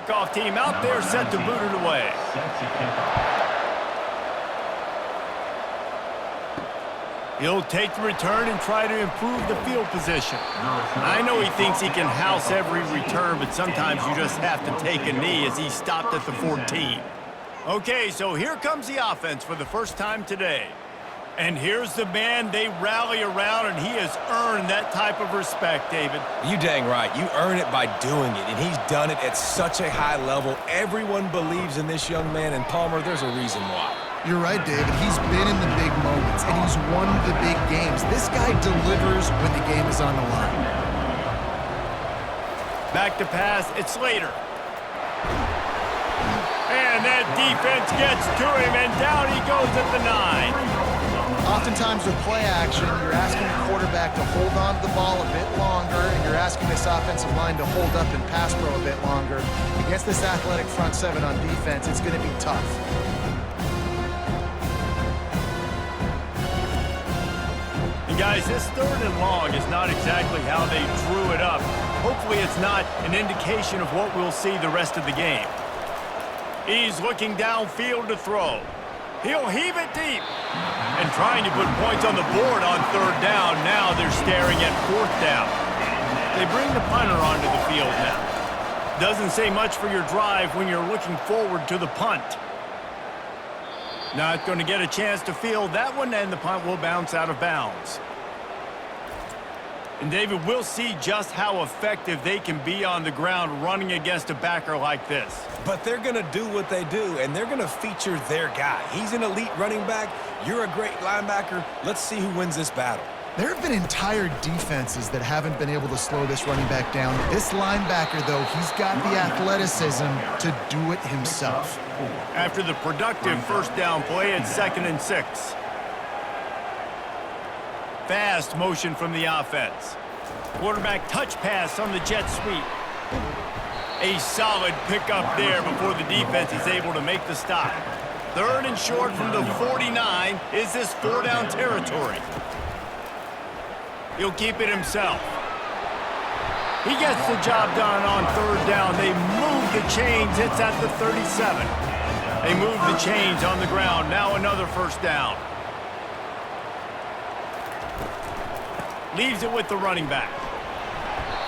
kickoff team out there set to boot it away. He'll take the return and try to improve the field position. I know he thinks he can house every return, but sometimes you just have to take a knee as he stopped at the 14. Okay, so here comes the offense for the first time today. And here's the man they rally around, and he has earned that type of respect, David. You dang right. You earn it by doing it, and he's done it at such a high level. Everyone believes in this young man, and Palmer, there's a reason why. You're right, David. He's been in the big moments, and he's won the big games. This guy delivers when the game is on the line. Back to pass. It's Slater. And that defense gets to him, and down he goes at the 9. Oftentimes with play action, you're asking the quarterback to hold on to the ball a bit longer, and you're asking this offensive line to hold up and pass pro a bit longer. Against this athletic front seven on defense, it's going to be tough. And guys, this 3rd and long is not exactly how they drew it up. Hopefully it's not an indication of what we'll see the rest of the game. He's looking downfield to throw. He'll heave it deep. And trying to put points on the board on 3rd down. Now they're staring at 4th down. They bring the punter onto the field now. Doesn't say much for your drive when you're looking forward to the punt. Not going to get a chance to field that one, and the punt will bounce out of bounds. And David, we'll see just how effective they can be on the ground running against a backer like this. But they're going to do what they do, and they're going to feature their guy. He's an elite running back. You're a great linebacker. Let's see who wins this battle. There have been entire defenses that haven't been able to slow this running back down. This linebacker, though, he's got the athleticism to do it himself. After the productive 1st down play, it's 2nd and 6. Fast motion from the offense. Quarterback touch pass on the jet sweep. A solid pickup there before the defense is able to make the stop. 3rd and short from the 49. Is this 4-down territory? He'll keep it himself. He gets the job done on 3rd down. They move the chains. It's at the 37. They move the chains on the ground. Now another 1st down. Leaves it with the running back.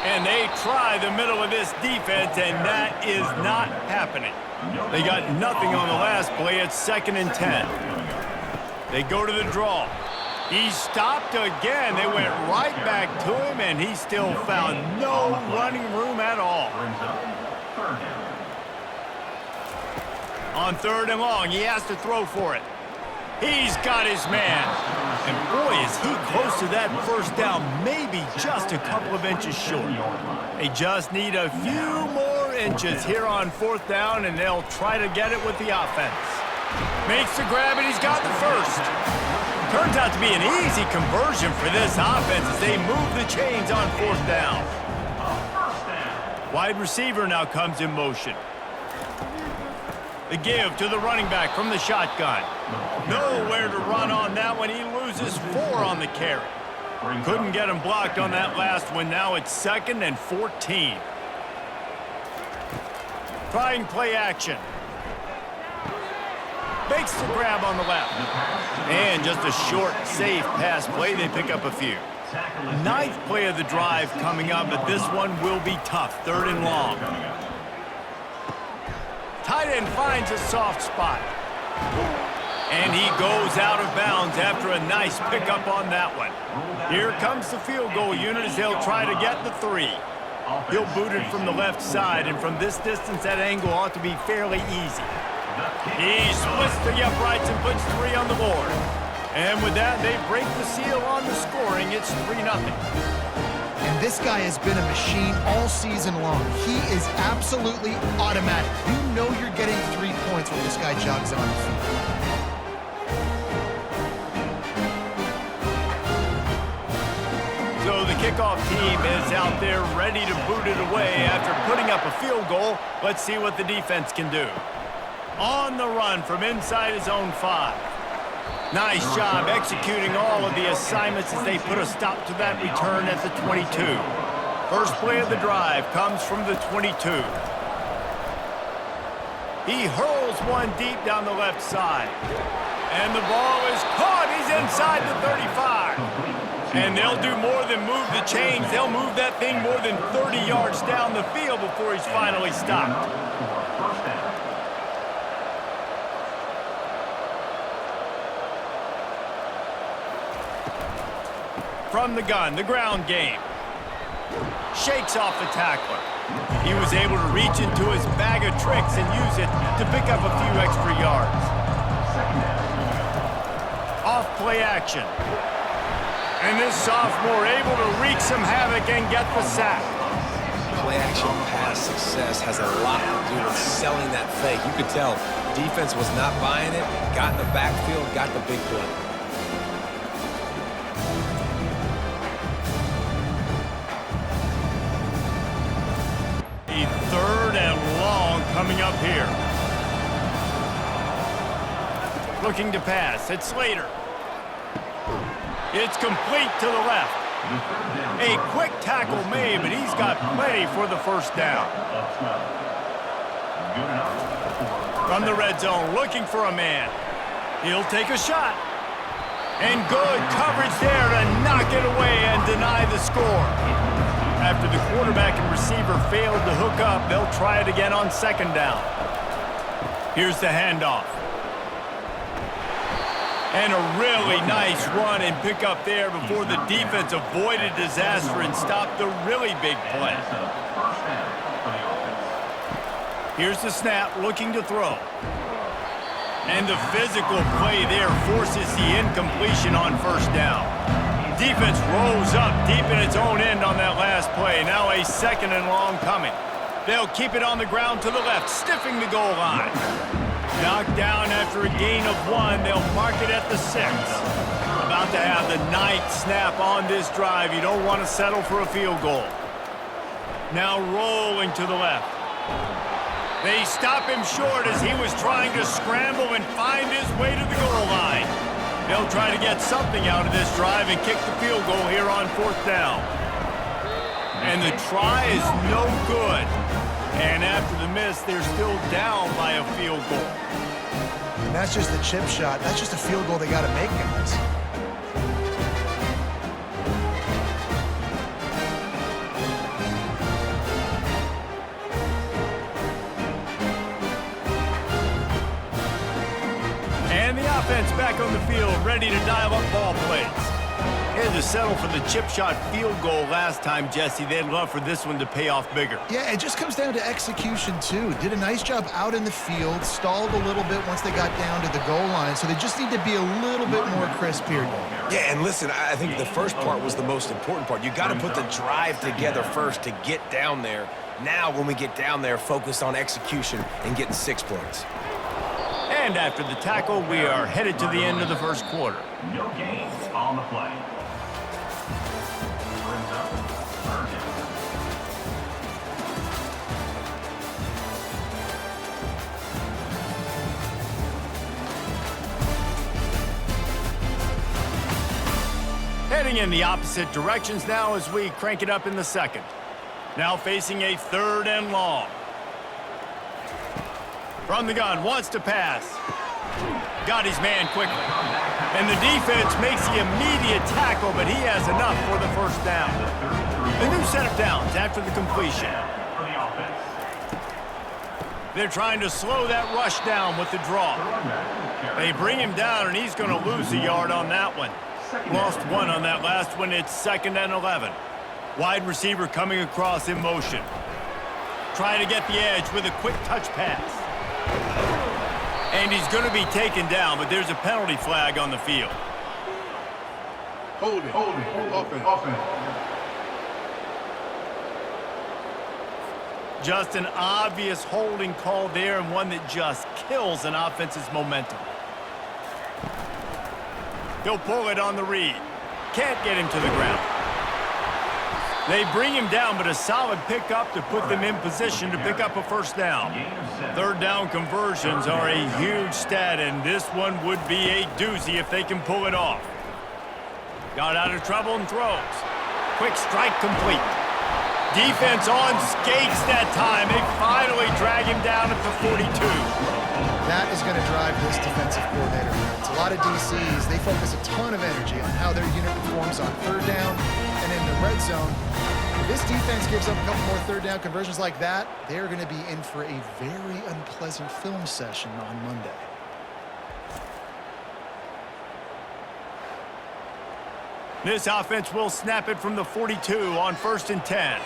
And they try the middle of this defense, and that is not happening. They got nothing on the last play. It's 2nd and 10. They go to the draw. He stopped again. They went right back to him, and he still found no running room at all. On 3rd and long, he has to throw for it. He's got his man. And boy, is he close to that 1st down, maybe just a couple of inches short. They just need a few more inches here on 4th down, and they'll try to get it with the offense. Makes the grab, and he's got the 1st. Turns out to be an easy conversion for this offense as they move the chains on 4th down. Wide receiver now comes in motion. The give to the running back from the shotgun. Nowhere to run on that one. He loses 4 on the carry. Couldn't get him blocked on that last one. Now it's 2nd and 14. Trying play action. Makes the grab on the left. And just a short, safe pass play. They pick up a few. 9th play of the drive coming up, but this one will be tough. 3rd and long. Tight end finds a soft spot. And he goes out of bounds after a nice pickup on that one. Here comes the field goal unit as they'll try to get the 3. He'll boot it from the left side, and from this distance, that angle ought to be fairly easy. He splits the uprights and puts 3 on the board. And with that, they break the seal on the scoring. It's 3-0. And this guy has been a machine all season long. He is absolutely automatic. You know you're getting 3 points when this guy jogs on the field. So the kickoff team is out there ready to boot it away after putting up a field goal. Let's see what the defense can do. On the run from inside his own 5. Nice job executing all of the assignments as they put a stop to that return at the 22. First play of the drive comes from the 22. He hurls one deep down the left side. And the ball is caught. He's inside the 35. And they'll do more than move the chains. They'll move that thing more than 30 yards down the field before he's finally stopped. From the gun, the ground game. Shakes off the tackler. He was able to reach into his bag of tricks and use it to pick up a few extra yards. Off play action. And this sophomore able to wreak some havoc and get the sack. Play action pass success has a lot to do with selling that fake. You could tell defense was not buying it, got in the backfield, got the big play. Third and long coming up here. Looking to pass. It's Slater. It's complete to the left. A quick tackle made, but he's got plenty for the first down. From the red zone, looking for a man. He'll take a shot. And good coverage there to knock it away and deny the score. After the quarterback and receiver failed to hook up, they'll try it again on second down. Here's the handoff. And a really nice run and pick up there before the defense avoided disaster and stopped the really big play. Here's the snap, looking to throw. And the physical play there forces the incompletion on first down. Defense rolls up deep in its own end on that last play. Now a second and long coming. They'll keep it on the ground to the left, stiffing the goal line. Knocked down after a gain of 1. They'll mark it at the 6. About to have the 9th snap on this drive. You don't want to settle for a field goal. Now rolling to the left. They stop him short as he was trying to scramble and find his way to the goal line. They'll try to get something out of this drive and kick the field goal here on fourth down. And the try is no good. And after the miss, they're still down by a field goal. And that's just the chip shot. That's just a field goal they got to make, guys. And the offense back on the field, ready to dial up ball plays. Had to settle for the chip shot field goal last time, Jesse. They'd love for this one to pay off bigger. Yeah, it just comes down to execution, too. Did a nice job out in the field, stalled a little bit once they got down to the goal line, so they just need to be a little bit more crisp here. Yeah, and listen, I think the first part was the most important part. You got to put the drive together first to get down there. Now, when we get down there, focus on execution and getting 6 points. And after the tackle, we are headed to the end of the first quarter. No gains on the play. Heading in the opposite directions now as we crank it up in the second. Now facing a third and long. From the gun, wants to pass. Got his man quickly. And the defense makes the immediate tackle, but he has enough for the first down. A new set of downs after the completion. They're trying to slow that rush down with the draw. They bring him down, and he's going to lose a yard on that one. Lost 1 on that last one. It's 2nd and 11. Wide receiver coming across in motion. Trying to get the edge with a quick touch pass. And he's going to be taken down, but there's a penalty flag on the field. Hold it. Offense. Just an obvious holding call there, and one that just kills an offense's momentum. He'll pull it on the read. Can't get him to the ground. They bring him down, but a solid pickup to put them in position to pick up a first down. Third down conversions are a huge stat, and this one would be a doozy if they can pull it off. Got out of trouble and throws. Quick strike complete. Defense on skates that time. They finally drag him down at the 42. That is going to drive this defensive coordinator nuts. A lot of DCs, they focus a ton of energy on how their unit performs on third down and in the red zone. If this defense gives up a couple more third down conversions like that, they're going to be in for a very unpleasant film session on Monday. This offense will snap it from the 42 on 1st and 10.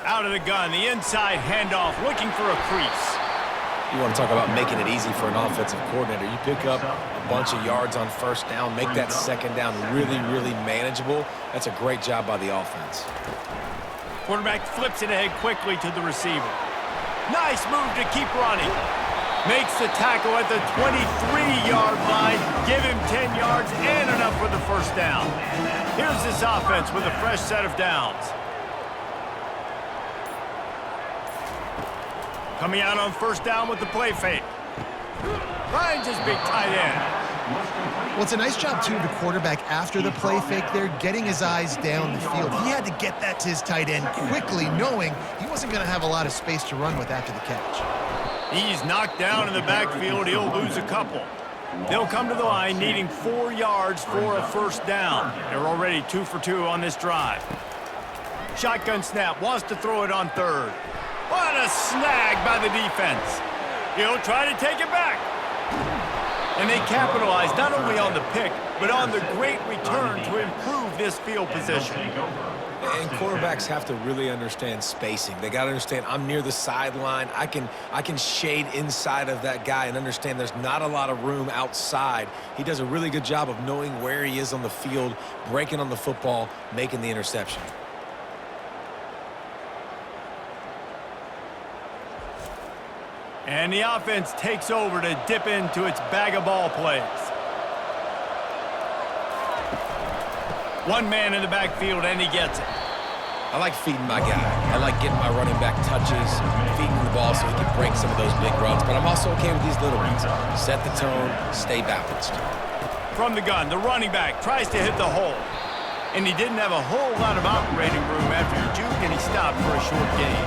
Out of the gun, the inside handoff, looking for a crease. You want to talk about making it easy for an offensive coordinator. You pick up a bunch of yards on first down, make that second down really, really manageable. That's a great job by the offense. Quarterback flips it ahead quickly to the receiver. Nice move to keep running. Makes the tackle at the 23-yard line. Give him 10 yards and enough for the first down. Here's this offense with a fresh set of downs. Coming out on first down with the play fake. Finds his big tight end. Well, it's a nice job, too, of the quarterback after the play fake there, getting his eyes down the field. He had to get that to his tight end quickly, knowing he wasn't going to have a lot of space to run with after the catch. He's knocked down in the backfield. He'll lose a couple. They'll come to the line needing 4 yards for a first down. They're already 2 for 2 on this drive. Shotgun snap, wants to throw it on third. What a snag by the defense. He'll try to take it back. And they capitalize not only on the pick, but on the great return to improve this field position. And quarterbacks have to really understand spacing. They got to understand I'm near the sideline. I can shade inside of that guy and understand there's not a lot of room outside. He does a really good job of knowing where he is on the field, breaking on the football, making the interception. And the offense takes over to dip into its bag of ball plays. One man in the backfield, and he gets it. I like feeding my guy. I like getting my running back touches, feeding the ball so he can break some of those big runs. But I'm also okay with these little ones. Set the tone, stay balanced. From the gun, the running back tries to hit the hole. And he didn't have a whole lot of operating room after he juked, and he stopped for a short gain.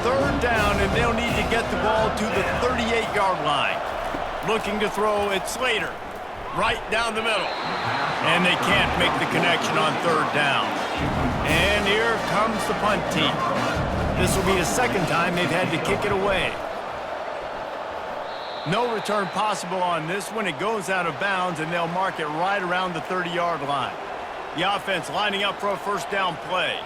Third down, and they'll need to get the ball to the 38-yard line. Looking to throw, it's Slater. Right down the middle. And they can't make the connection on third down. And here comes the punt team. This will be the second time they've had to kick it away. No return possible on this one. It goes out of bounds, and they'll mark it right around the 30-yard line. The offense lining up for a first down play.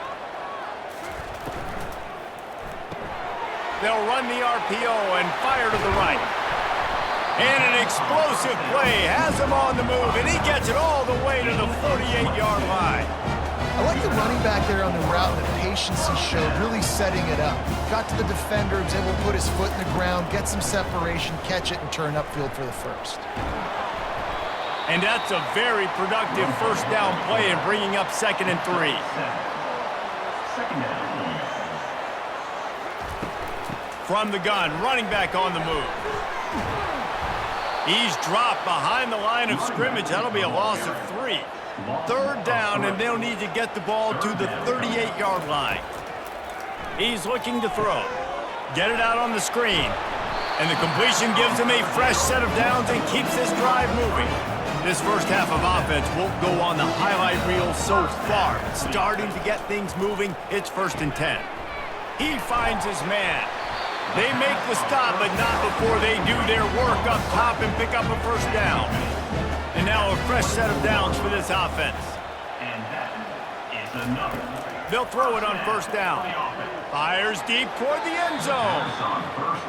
They'll run the RPO and fire to the right. And an explosive play has him on the move, and he gets it all the way to the 48-yard line. I like the running back there on the route and the patience he showed, really setting it up. Got to the defender, was able to put his foot in the ground, get some separation, catch it, and turn upfield for the first. And that's a very productive first down play and bringing up 2nd and 3. Second down. From the gun, running back on the move. He's dropped behind the line of scrimmage. That'll be a loss of 3. Third down, and they'll need to get the ball to the 38-yard line. He's looking to throw. Get it out on the screen. And the completion gives him a fresh set of downs and keeps this drive moving. This first half of offense won't go on the highlight reel so far. It's starting to get things moving. It's 1st and 10. He finds his man. They make the stop, but not before they do their work up top and pick up a first down. And now a fresh set of downs for this offense. And that is another. They'll throw it on first down. Fires deep toward the end zone.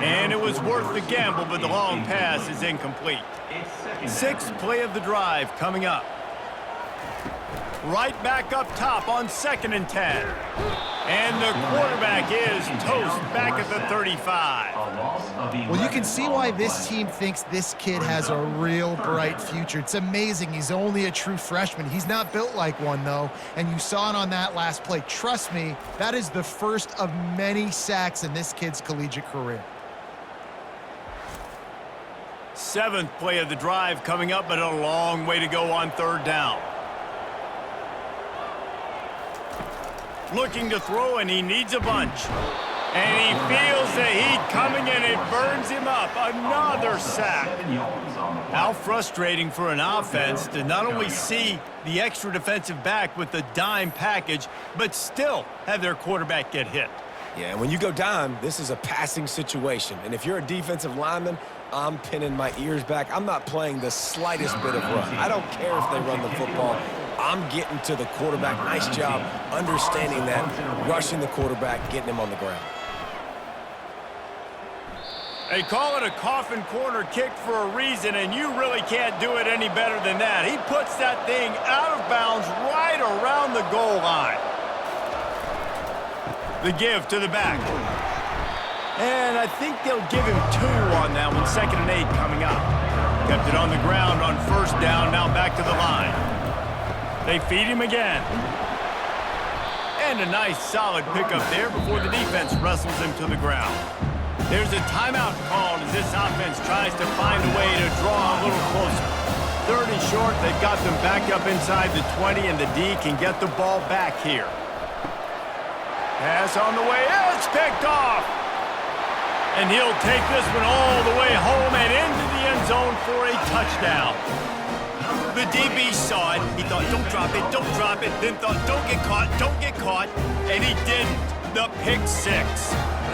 And it was worth the gamble, but the long pass is incomplete. 6th play of the drive coming up. Right back up top on 2nd and 10. And the quarterback is toast back at the 35. Well, you can see why this team thinks this kid has a real bright future. It's amazing. He's only a true freshman. He's not built like one, though. And you saw it on that last play. Trust me, that is the first of many sacks in this kid's collegiate career. 7th play of the drive coming up, but a long way to go on 3rd down. Looking to throw, and he needs a bunch. And he feels the heat coming, and it burns him up. Another sack. How frustrating for an offense to not only see the extra defensive back with the dime package, but still have their quarterback get hit. Yeah, and when you go dime, this is a passing situation. And if you're a defensive lineman, I'm pinning my ears back. I'm not playing the slightest bit of run. I don't care if they run the football. I'm getting to the quarterback. Nice job understanding that, rushing the quarterback, getting him on the ground. They call it a coffin corner kick for a reason, and you really can't do it any better than that. He puts that thing out of bounds right around the goal line. The give to the back. And I think they'll give him 2 on that one. 2nd and 8 coming up. Kept it on the ground on 1st down, now back to the line. They feed him again. And a nice solid pickup there before the defense wrestles him to the ground. There's a timeout called as this offense tries to find a way to draw a little closer. 3rd and short, they've got them back up inside the 20, and the D can get the ball back here. Pass on the way, it's picked off! And he'll take this one all the way home and into the end zone for a touchdown. The DB saw it, he thought, don't drop it, then thought, don't get caught, and he didn't. The pick 6.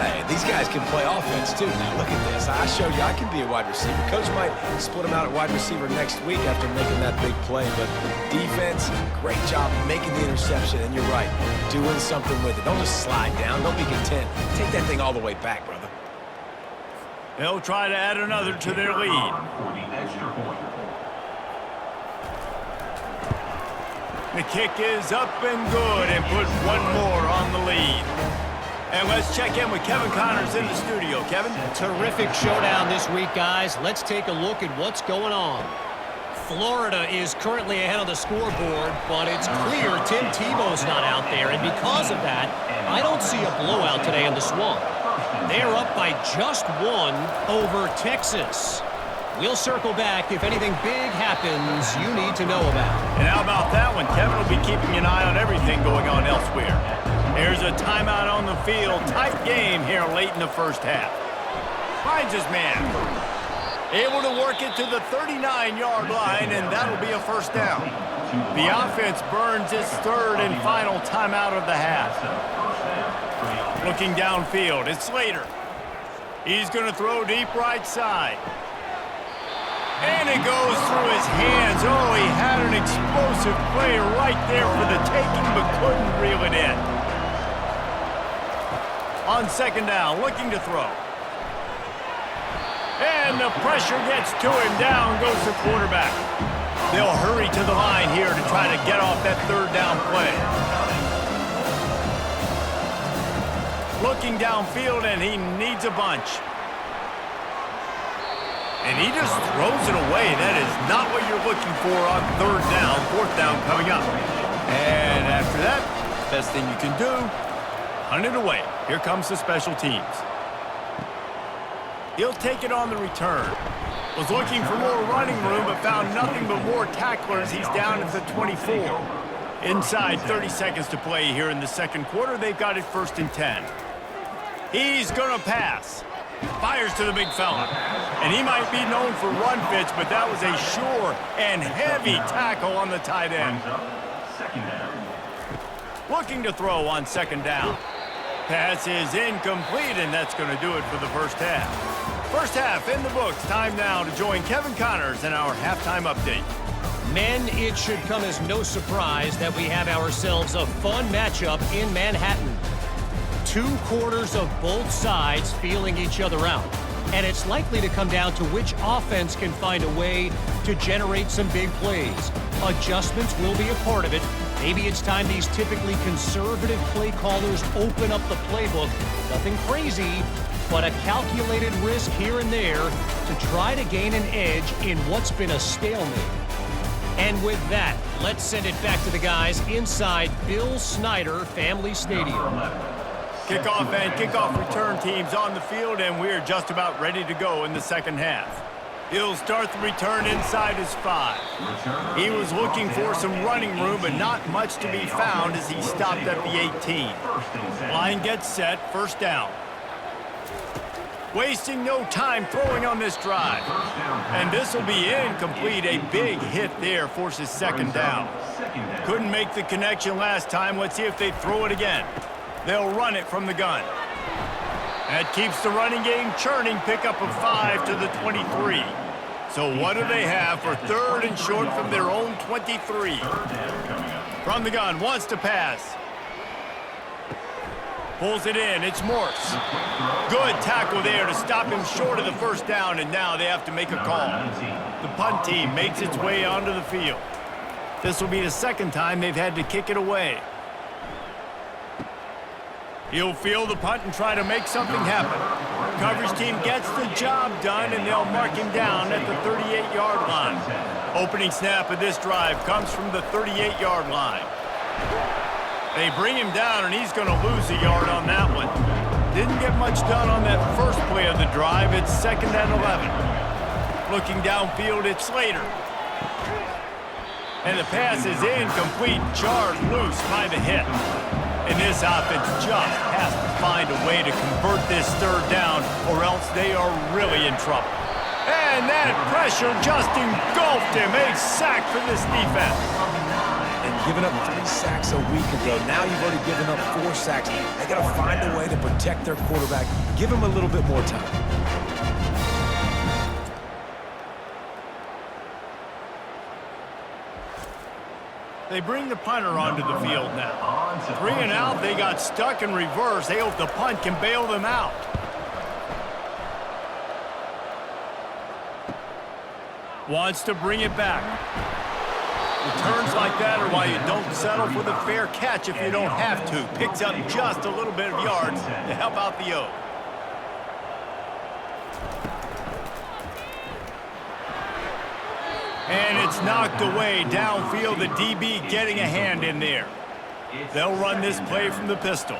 Hey, these guys can play offense, too. Now, look at this. I showed you I can be a wide receiver. Coach might split him out at wide receiver next week after making that big play. But defense, great job making the interception. And you're right, doing something with it. Don't just slide down. Don't be content. Take that thing all the way back, brother. They'll try to add another to their lead. The kick is up and good and put one more on the lead. And let's check in with Kevin Connors in the studio. Kevin? Terrific showdown this week, guys. Let's take a look at what's going on. Florida is currently ahead of the scoreboard, but it's clear Tim Tebow's not out there, and because of that, I don't see a blowout today in the Swamp. They're up by just 1 over Texas. We'll circle back if anything big happens you need to know about. And how about that one? Kevin will be keeping an eye on everything going on elsewhere. There's a timeout on the field. Tight game here late in the 1st half. Finds his man. Able to work it to the 39-yard line, and that'll be a 1st down. The offense burns its 3rd and final timeout of the half. Looking downfield, it's Slater. He's going to throw deep right side. And it goes through his hands. Oh, he had an explosive play right there for the taking, but couldn't reel it in. On 2nd down, looking to throw. And the pressure gets to him. Down goes the quarterback. They'll hurry to the line here to try to get off that 3rd down play. Looking downfield, and he needs a bunch. And he just throws it away. That is not what you're looking for on 3rd down. 4th down coming up. And after that, best thing you can do, hunt it away. Here comes the special teams. He'll take it on the return. Was looking for more running room, but found nothing but more tacklers. He's down at the 24. Inside 30 seconds to play here in the 2nd quarter. They've got it 1st and 10. He's going to pass. Fires to the big fella. And he might be known for run fits, but that was a sure and heavy tackle on the tight end. Looking to throw on 2nd down. Pass is incomplete, and that's going to do it for the 1st half. 1st half in the books. Time now to join Kevin Connors in our halftime update. Men, it should come as no surprise that we have ourselves a fun matchup in Manhattan. 2 quarters of both sides feeling each other out. And it's likely to come down to which offense can find a way to generate some big plays. Adjustments will be a part of it. Maybe it's time these typically conservative play callers open up the playbook. Nothing crazy, but a calculated risk here and there to try to gain an edge in what's been a stalemate. And with that, let's send it back to the guys inside Bill Snyder Family Stadium. Kickoff and kickoff return teams on the field, and we're just about ready to go in the 2nd half. He'll start the return inside his 5. He was looking for some running room, but not much to be found as he stopped at the 18. Line gets set, first down. Wasting no time throwing on this drive. And this will be incomplete. A big hit there forces second down. Couldn't make the connection last time. Let's see if they throw it again. They'll run it from the gun. That keeps the running game churning. Pickup of 5 to the 23. So what do they have for third and short from their own 23? From the gun, wants to pass. Pulls it in, it's Morse. Good tackle there to stop him short of the first down, and now they have to make a call. The punt team makes its way onto the field. This will be the second time they've had to kick it away. He'll field the punt and try to make something happen. Coverage team gets the job done, and they'll mark him down at the 38-yard line. Opening snap of this drive comes from the 38-yard line. They bring him down, and he's going to lose a yard on that one. Didn't get much done on that first play of the drive. It's 2nd and 11. Looking downfield, it's Slater. And the pass is incomplete, jarred loose by the hit. And this offense just has to find a way to convert this third down, or else they are really in trouble. And that pressure just engulfed him. A sack for this defense. Giving up 3 sacks a week ago. Now you've already given up 4 sacks. They got to find a way to protect their quarterback. Give him a little bit more time. They bring the punter onto the field now. 3 and out, they got stuck in reverse. They hope the punt can bail them out. Wants to bring it back. Returns like that are why you don't settle for the fair catch if you don't have to. Picks up just a little bit of yards to help out the O. And it's knocked away downfield. The DB getting a hand in there. They'll run this play from the pistol.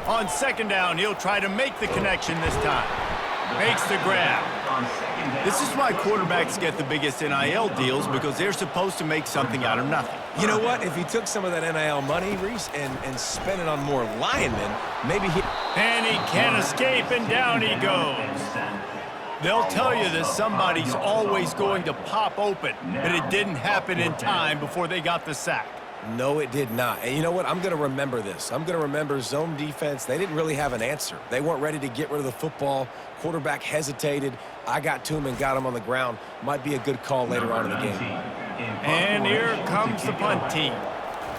On 2nd down, he'll try to make the connection this time. Makes the grab. This is why quarterbacks get the biggest NIL deals, because they're supposed to make something out of nothing. You know what? If he took some of that NIL money, Reese, and spent it on more linemen, maybe he... And he can't escape, and down he goes. They'll tell you that somebody's always going to pop open, but it didn't happen in time before they got the sack. No, it did not. And you know what? I'm going to remember this. I'm going to remember zone defense. They didn't really have an answer. They weren't ready to get rid of the football. Quarterback hesitated. I got to him and got him on the ground. Might be a good call later on in the game. And here comes the punt team.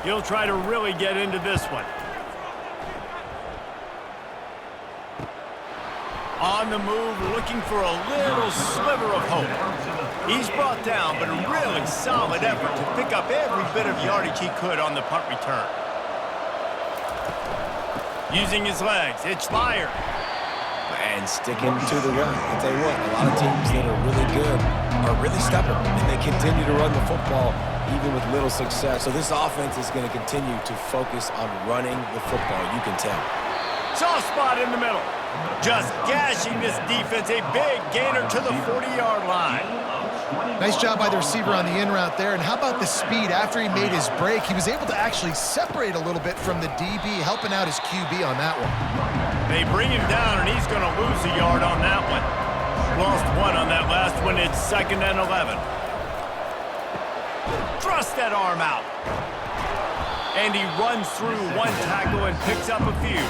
He'll try to really get into this one. On the move, looking for a little sliver of hope. He's brought down, but a really solid effort to pick up every bit of yardage he could on the punt return. Using his legs, it's fired. And sticking to the run. I'll tell you what, a lot of teams that are really good are really stubborn, and they continue to run the football even with little success. So this offense is going to continue to focus on running the football, you can tell. Soft spot in the middle. Just gashing this defense, a big gainer to the 40-yard line. Nice job by the receiver on the in route there. And how about the speed? After he made his break, he was able to actually separate a little bit from the DB, helping out his QB on that one. They bring him down, and he's going to lose a yard on that one. Lost 1 on that last one. It's 2nd and 11. Thrust that arm out. And he runs through 1 tackle and picks up a few.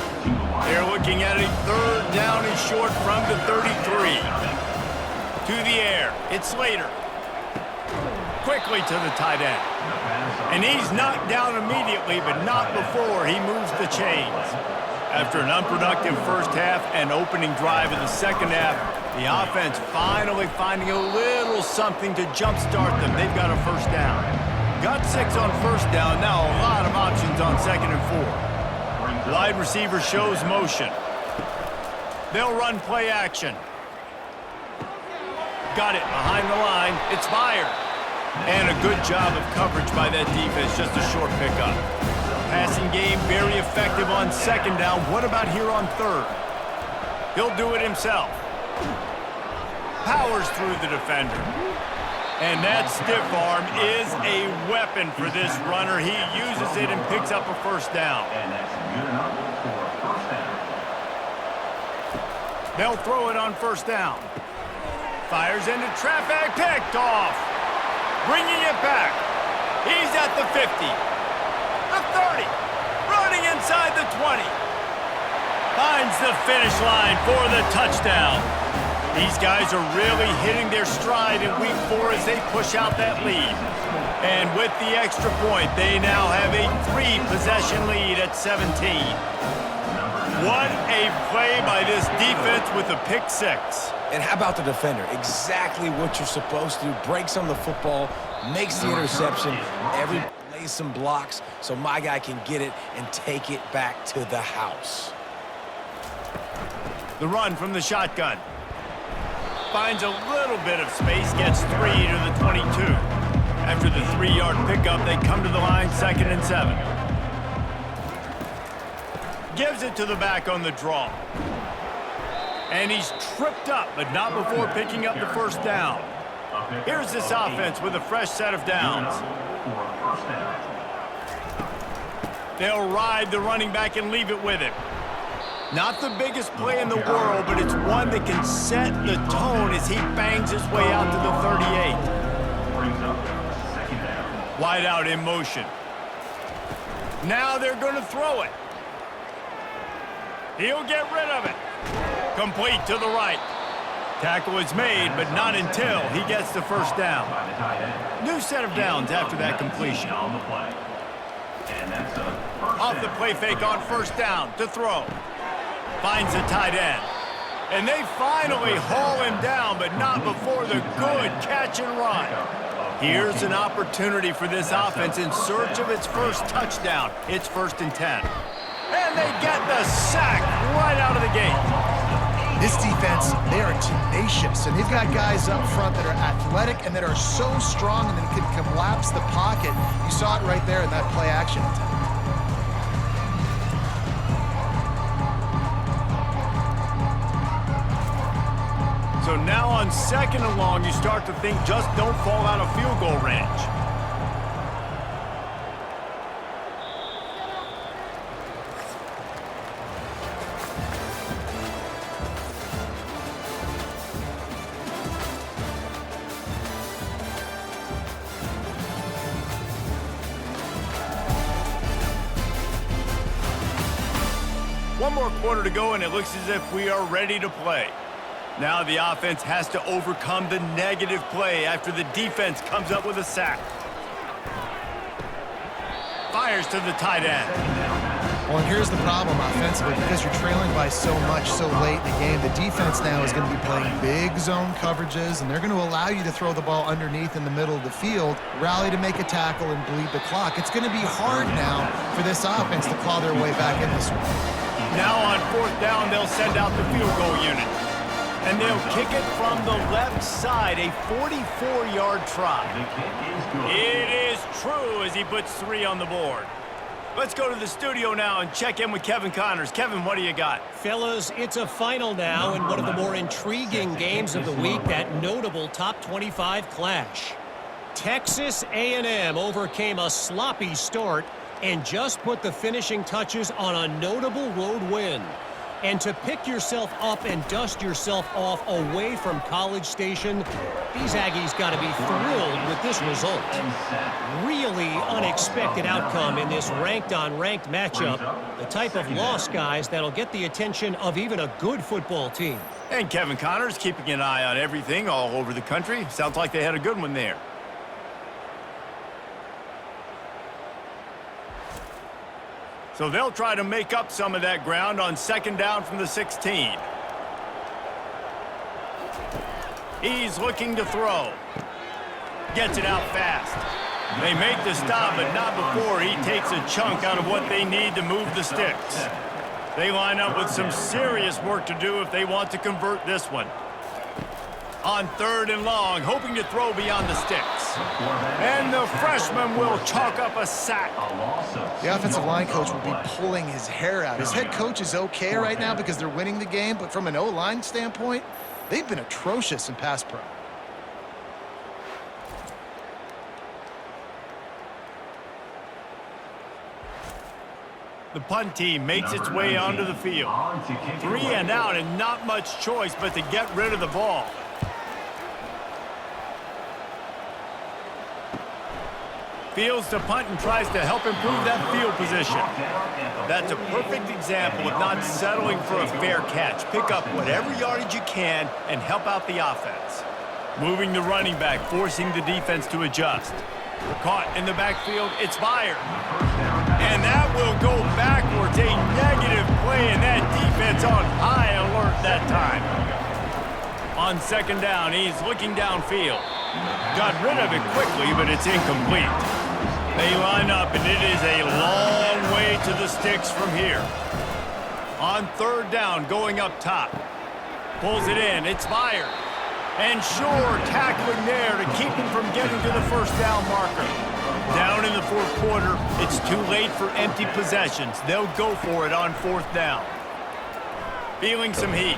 They're looking at a 3rd down and short from the 33. To the air, it's Slater. Quickly to the tight end. And he's knocked down immediately, but not before he moves the chains. After an unproductive first half and opening drive of the second half, the offense finally finding a little something to jumpstart them. They've got a first down. Got 6 on first down, now a lot of options on 2nd and 4. Wide receiver shows motion. They'll run play action. Got it behind the line. It's fired. And a good job of coverage by that defense, just a short pickup. Passing game very effective on 2nd down. What about here on 3rd? He'll do it himself. Powers through the defender. And that stiff arm is a weapon for this runner. He uses it and picks up a first down. And that's good enough for a first down. They'll throw it on first down. Fires into traffic, picked off. Bringing it back. He's at the 50, the 30, running inside the 20. Finds the finish line for the touchdown. These guys are really hitting their stride in week 4 as they push out that lead. And with the extra point, they now have a 3-possession lead at 17. What a play by this defense with a pick 6. And how about the defender? Exactly what you're supposed to do. Breaks on the football, makes the interception. Every lays some blocks so my guy can get it and take it back to the house. The run from the shotgun. Finds a little bit of space, gets 3 to the 22. After the 3-yard pickup, they come to the line 2nd and 7. Gives it to the back on the draw. And he's tripped up, but not before picking up the first down. Here's this offense with a fresh set of downs. They'll ride the running back and leave it with him. Not the biggest play in the world, but it's one that can set the tone as he bangs his way out to the 38. Wide out in motion. Now they're going to throw it. He'll get rid of it. Complete to the right. Tackle is made, but not until he gets the first down. New set of downs after that completion. Off the play fake on first down to throw. Finds the tight end. And they finally haul him down, but not before the good catch and run. Here's an opportunity for this offense in search of its first touchdown. It's 1st and 10. And they get the sack right out of the gate. This defense, they are tenacious, and they've got guys up front that are athletic and that are so strong and that can collapse the pocket. You saw it right there in that play action attempt. So now on 2nd and long, you start to think just don't fall out of field goal range. One more quarter to go, and it looks as if we are ready to play. Now the offense has to overcome the negative play after the defense comes up with a sack. Fires to the tight end. Well, and here's the problem offensively, because you're trailing by so much so late in the game, the defense now is going to be playing big zone coverages, and they're going to allow you to throw the ball underneath in the middle of the field, rally to make a tackle, and bleed the clock. It's going to be hard now for this offense to claw their way back in this one. Now on 4th down, they'll send out the field goal unit. And they'll kick it from the left side, a 44-yard try. It is true as he puts 3 on the board. Let's go to the studio now and check in with Kevin Connors. Kevin, what do you got? Fellas, it's a final now in one of the more intriguing games of the week, that notable top 25 clash. Texas A&M overcame a sloppy start and just put the finishing touches on a notable road win. And to pick yourself up and dust yourself off away from College Station, these Aggies got to be thrilled with this result. Really unexpected outcome in this ranked-on-ranked matchup. The type of loss, guys, that'll get the attention of even a good football team. And Kevin Connors keeping an eye on everything all over the country. Sounds like they had a good one there. So they'll try to make up some of that ground on 2nd down from the 16. He's looking to throw. Gets it out fast. They make the stop, but not before he takes a chunk out of what they need to move the sticks. They line up with some serious work to do if they want to convert this one. On 3rd and long, hoping to throw beyond the sticks. And the freshman will chalk up a sack. The offensive line coach will be pulling his hair out. His head coach is okay right now because they're winning the game, but from an O-line standpoint, they've been atrocious in pass pro. The punt team makes its way onto the field. 3 and out and not much choice but to get rid of the ball. Fields to punt and tries to help improve that field position. That's a perfect example of not settling for a fair catch. Pick up whatever yardage you can and help out the offense. Moving the running back, forcing the defense to adjust. Caught in the backfield, it's fired. And that will go backwards. A negative play, and that defense on high alert that time. On second down, he's looking downfield. Got rid of it quickly, but it's incomplete. They line up, and it is a long way to the sticks from here. On third down, going up top. Pulls it in, it's fired. And sure, tackling there to keep him from getting to the first down marker. Down in the fourth quarter, it's too late for empty possessions. They'll go for it on fourth down. Feeling some heat.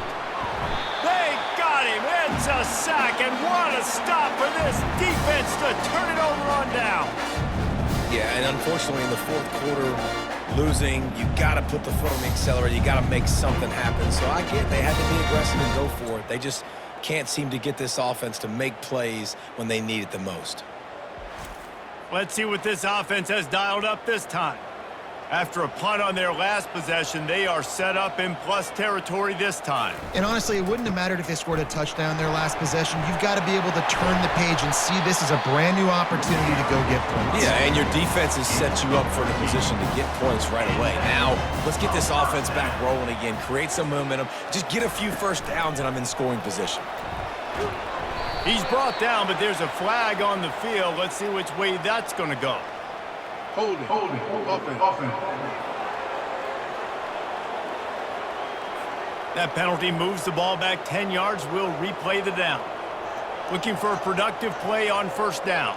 They got him. It's a sack, and what a stop for this defense to turn it over on down. Yeah, and unfortunately in the fourth quarter, losing, you got to put the foot on the accelerator. You got to make something happen. So I get they had to be aggressive and go for it. They just can't seem to get this offense to make plays when they need it the most. Let's see what this offense has dialed up this time. After a punt on their last possession, they are set up in plus territory this time. And honestly, it wouldn't have mattered if they scored a touchdown their last possession. You've got to be able to turn the page and see this as a brand new opportunity to go get points. Yeah, and your defense has set you up for the position to get points right away. Now, let's get this offense back rolling again, create some momentum, just get a few first downs, and I'm in scoring position. He's brought down, but there's a flag on the field. Let's see which way that's going to go. Hold it, offense. That penalty moves the ball back 10 yards. We'll replay the down. Looking for a productive play on first down.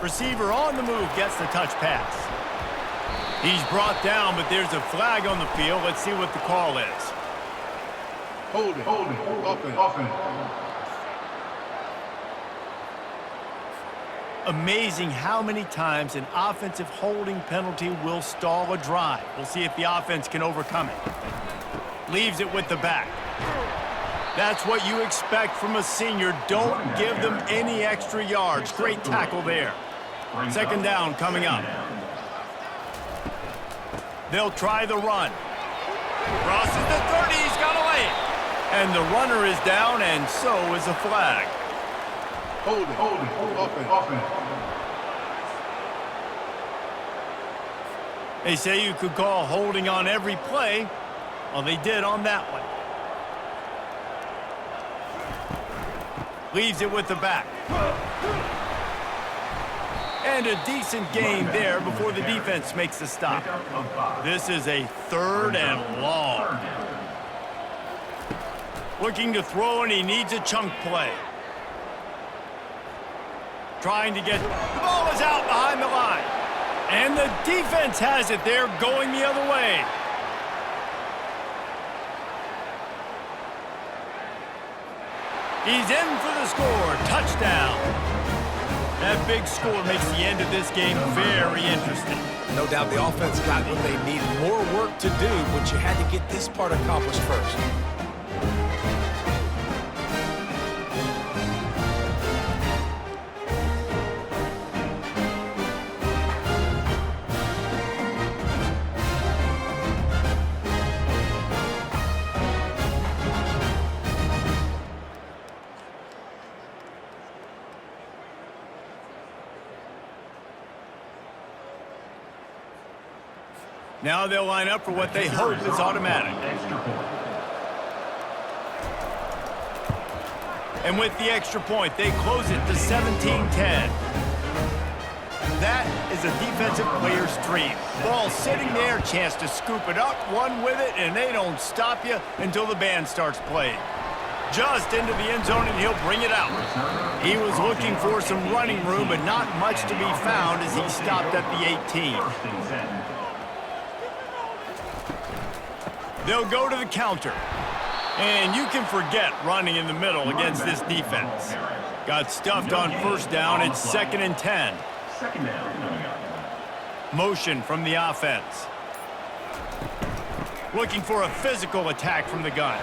Receiver on the move gets the touch pass. He's brought down, but there's a flag on the field. Let's see what the call is. Hold it, offense. Amazing how many times an offensive holding penalty will stall a drive. We'll see if the offense can overcome it. Leaves it with the back. That's what you expect from a senior. Don't give them any extra yards. Great tackle there. Second down coming up. They'll try the run. Crosses the 30. He's got to lay it. And the runner is down, and so is a flag. Hold it, offense. They say you could call holding on every play. Well, they did on that one. Leaves it with the back. And a decent gain there before the defense makes the stop. This is a third and long. Looking to throw, and he needs a chunk play. Trying to get... The ball is out behind the line. And the defense has it there, going the other way. He's in for the score. Touchdown. That big score makes the end of this game very interesting. No doubt the offense got what they needed. More work to do, but you had to get this part accomplished first. Now they'll line up for what they hope is automatic. And with the extra point, they close it to 17-10. That is a defensive player's dream. Ball sitting there, chance to scoop it up, one with it, and they don't stop you until the band starts playing. Just into the end zone, and he'll bring it out. He was looking for some running room, but not much to be found as he stopped at the 18. They'll go to the counter. And you can forget running in the middle against this defense. Got stuffed on first down. It's 2nd and 10. Motion from the offense. Looking for a physical attack from the gun.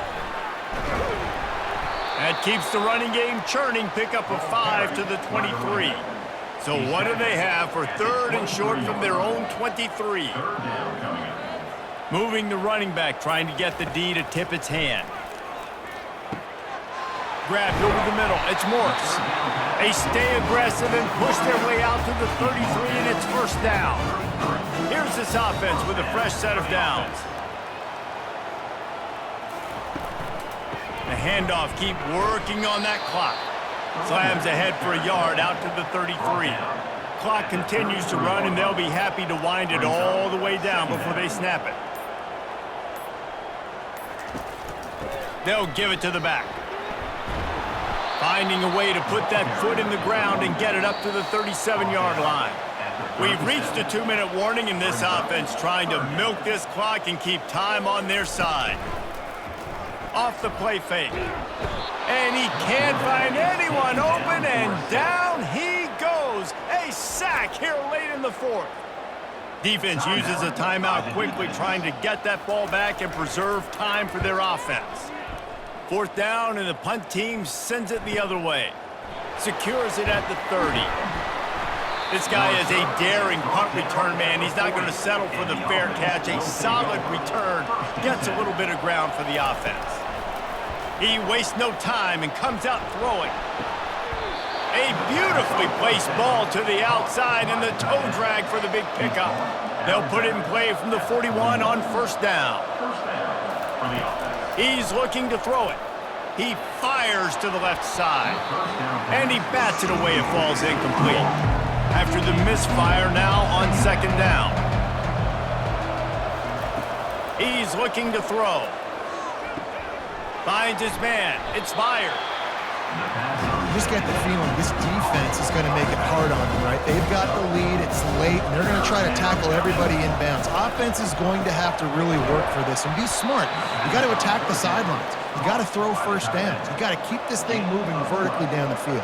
That keeps the running game churning. Pick up a 5 to the 23. So what do they have for 3rd and short from their own 23? Moving the running back, trying to get the D to tip its hand. Grabbed over the middle. It's Morris. They stay aggressive and push their way out to the 33, and it's 1st down. Here's this offense with a fresh set of downs. The handoff, keep working on that clock. Slams ahead for a yard out to the 33. Clock continues to run, and they'll be happy to wind it all the way down before they snap it. They'll give it to the back. Finding a way to put that foot in the ground and get it up to the 37-yard line. We've reached a 2-minute warning, and this offense trying to milk this clock and keep time on their side. Off the play fake. And he can't find anyone open, and down he goes. A sack here late in the 4th. Defense uses a timeout quickly, trying to get that ball back and preserve time for their offense. 4th down, and the punt team sends it the other way. Secures it at the 30. This guy is a daring punt return man. He's not going to settle for the fair catch. A solid return. Gets a little bit of ground for the offense. He wastes no time and comes out throwing. A beautifully placed ball to the outside, and the toe drag for the big pickup. They'll put it in play from the 41 on 1st down. He's looking to throw it. He fires to the left side. And he bats it away. It falls incomplete. After the misfire, now on 2nd down. He's looking to throw. Finds his man. It's Meyer. You just get the feeling this defense is going to make it hard on them, right? They've got the lead, it's late, and they're going to try to tackle everybody inbounds. Offense is going to have to really work for this and be smart. You got to attack the sidelines. You got to throw 1st downs. You got to keep this thing moving vertically down the field.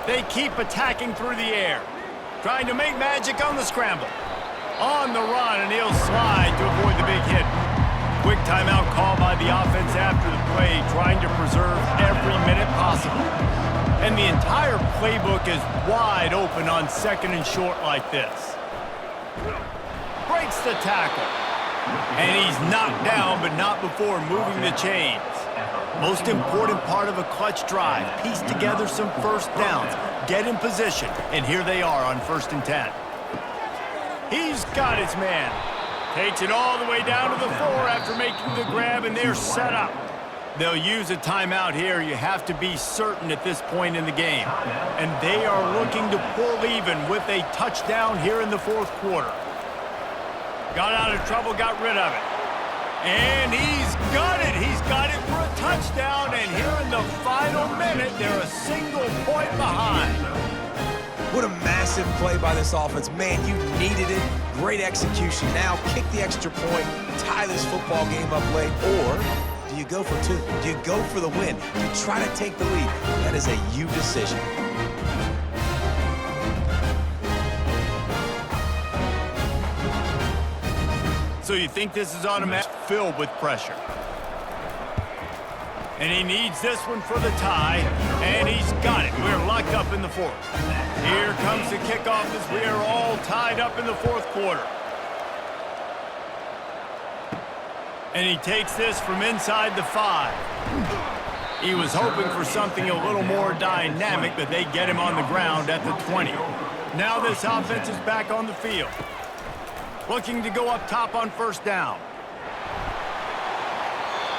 They keep attacking through the air, trying to make magic on the scramble. On the run, and he'll slide to avoid the big hit. Quick timeout call by the offense after the play, trying to preserve every minute possible. And the entire playbook is wide open on 2nd and short like this. Breaks the tackle. And he's knocked down, but not before moving the chains. Most important part of a clutch drive, piece together some 1st downs, get in position, and here they are on 1st and 10. He's got his man. Takes it all the way down to the 4 after making the grab, and they're set up. They'll use a timeout here. You have to be certain at this point in the game. And they are looking to pull even with a touchdown here in the 4th quarter. Got out of trouble, got rid of it. And he's got it. He's got it for a touchdown. And here in the final minute, they're a single point behind. What a massive play by this offense. Man, you needed it. Great execution. Now kick the extra point, tie this football game up late, or do you go for 2? Do you go for the win? Do you try to take the lead? That is a you decision. So you think this is automatic? Filled with pressure. And he needs this one for the tie, and he's got it. We're locked up in the 4th. Here comes the kickoff as we are all tied up in the 4th quarter. And he takes this from inside the 5. He was hoping for something a little more dynamic, but they get him on the ground at the 20. Now this offense is back on the field. Looking to go up top on 1st down.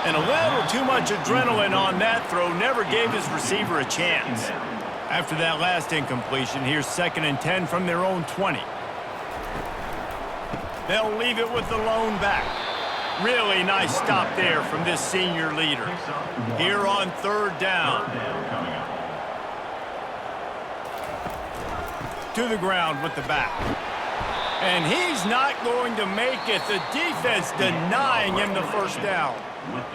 And a little too much adrenaline on that throw, never gave his receiver a chance. After that last incompletion, here's 2nd and 10 from their own 20. They'll leave it with the lone back. Really nice stop there from this senior leader. Here on third down. To the ground with the back. And he's not going to make it. The defense denying him the first down.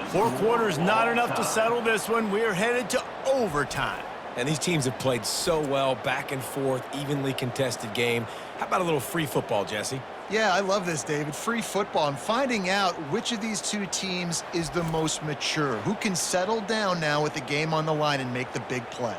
4 quarters not enough to settle this one. We're headed to overtime. And these teams have played so well, back and forth, evenly contested game. How about a little free football, Jesse? Yeah, I love this, David. Free football. I'm finding out which of these two teams is the most mature. Who can settle down now with the game on the line and make the big play?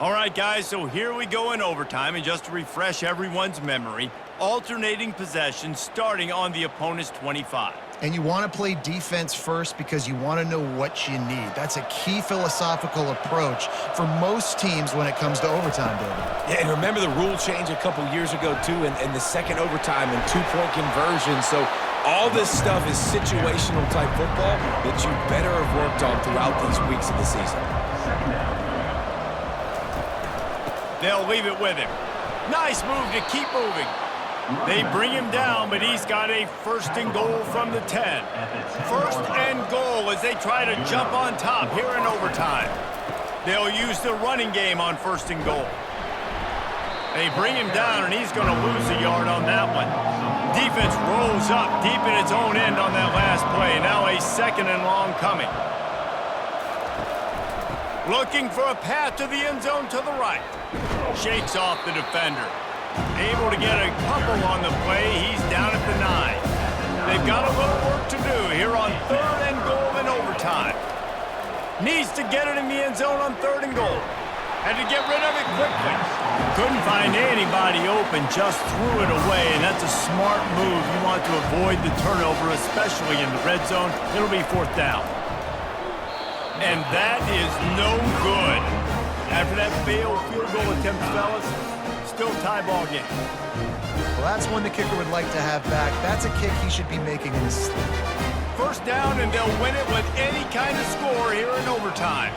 All right, guys, so here we go in overtime. And just to refresh everyone's memory, alternating possession starting on the opponent's 25. And you want to play defense first because you want to know what you need. That's a key philosophical approach for most teams when it comes to overtime, David. Yeah, and remember the rule change a couple years ago, too, and the second overtime and 2-point conversion. So all this stuff is situational type football that you better have worked on throughout these weeks of the season. They'll leave it with him. Nice move to keep moving. They bring him down, but he's got a first and goal from the 10. First and goal as they try to jump on top here in overtime. They'll use the running game on first and goal. They bring him down, and he's going to lose a yard on that one. Defense rolls up deep in its own end on that last play. Now a second and long coming. Looking for a path to the end zone to the right. Shakes off the defender. Able to get a couple on the play. He's down at the 9. They've got a little work to do here on third and goal in overtime. Needs to get it in the end zone on third and goal. Had to get rid of it quickly. Couldn't find anybody open, just threw it away, and that's a smart move. You want to avoid the turnover, especially in the red zone. It'll be fourth down. And that is no good. After that failed field goal attempt, fellas, still tie ball game. Well, that's one the kicker would like to have back. That's a kick he should be making in his sleep. First down, and they'll win it with any kind of score here in overtime.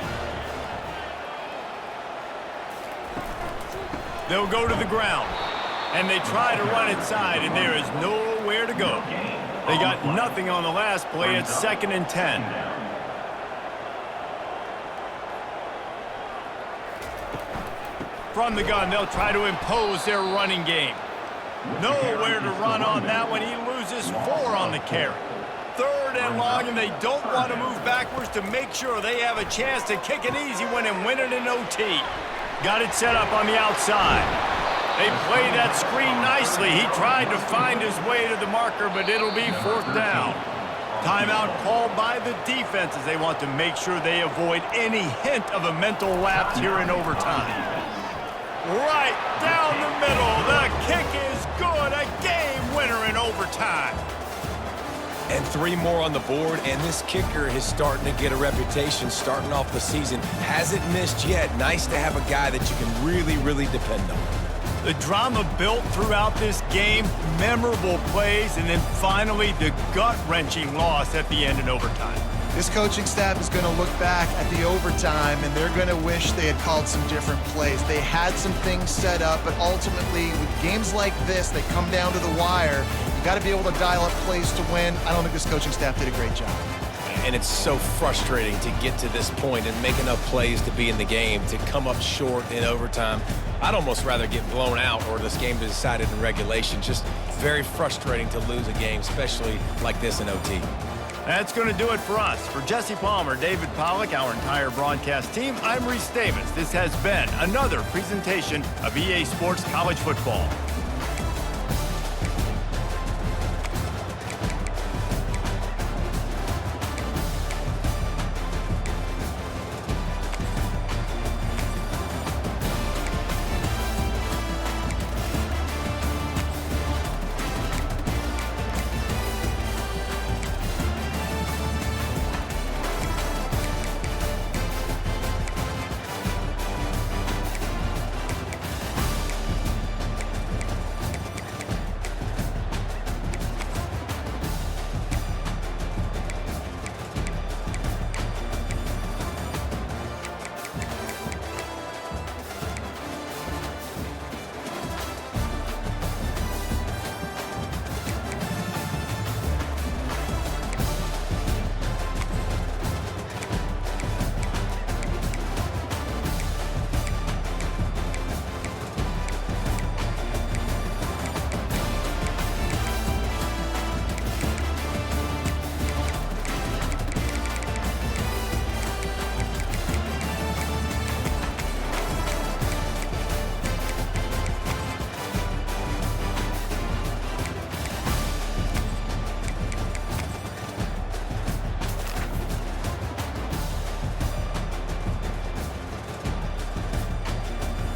They'll go to the ground, and they try to run inside, and there is nowhere to go. They got nothing on the last play. It's 2nd and 10. From the gun, they'll try to impose their running game. Nowhere to run on that one. He loses 4 on the carry. Third and long, and they don't want to move backwards to make sure they have a chance to kick an easy one and win it in OT. Got it set up on the outside. They play that screen nicely. He tried to find his way to the marker, but it'll be fourth down. Timeout called by the defense as they want to make sure they avoid any hint of a mental lapse here in overtime. Right down the middle. The kick is good. A game winner in overtime. And 3 more on the board, and this kicker is starting to get a reputation starting off the season. Hasn't missed yet. Nice to have a guy that you can really, really depend on. The drama built throughout this game, memorable plays, and then finally the gut-wrenching loss at the end in overtime. This coaching staff is going to look back at the overtime, and they're going to wish they had called some different plays. They had some things set up, but ultimately, with games like this that come down to the wire, you got to be able to dial up plays to win. I don't think this coaching staff did a great job. And it's so frustrating to get to this point and make enough plays to be in the game, to come up short in overtime. I'd almost rather get blown out or this game decided in regulation. Just very frustrating to lose a game, especially like this in OT. That's going to do it for us. For Jesse Palmer, David Pollack, our entire broadcast team, I'm Reese Davis. This has been another presentation of EA Sports College Football.